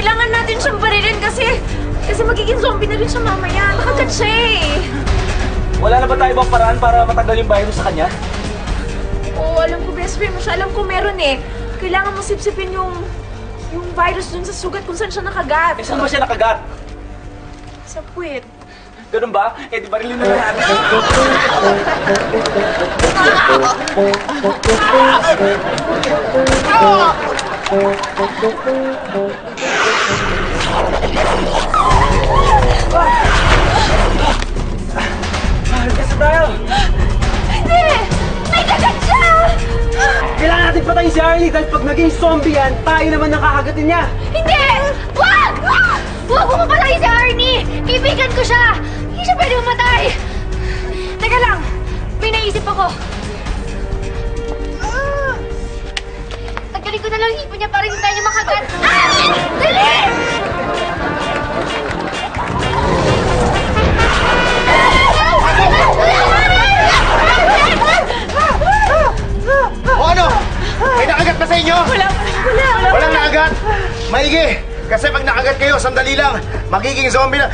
Kailangan natin siyang barilin kasi magiging zombie na rin siya mamaya. Nakagat siya eh. Wala na ba tayo bang paraan para matanggal yung virus sa kanya? Oo, alam ko, best friend mo siya. Alam ko meron eh. Kailangan mo sipsipin yung virus dun sa sugat kung saan siya nakagat. Eh, saan ba siya nakagat? Sa puwet. Ganun ba? Eh, di barilin na natin. Kasi tayo! Hindi! May kagat siya! Kailangan natin patayin si Arnie dahil pag naging zombie yan, tayo naman nakakagatin niya! Hindi! Wag! Huwag mo mapatay si Arnie! Kaibigan ko siya! Hindi siya pwede mamatay! Teka lang! May naisip ako! Tanggalin ko na lang yung ipon niya para hindi tayo makagat! Ah! Dali! O ano? May nakagat na sa inyo? Wala! Walang nakagat? Maigi! Kasi pag nakagat kayo, sandali lang, magiging zombie na...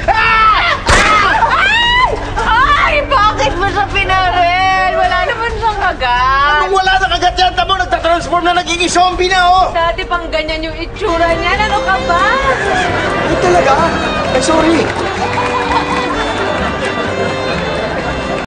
Ay! Bakit mo siya pinarel? Wala naman siyang kagat! Anong wala nakagat yan? Tamo, nagtatransform na nagiging zombie na, oh! Dati pang ganyan yung itsura niya. Ano ka ba? Ay, talaga? Ay, sorry.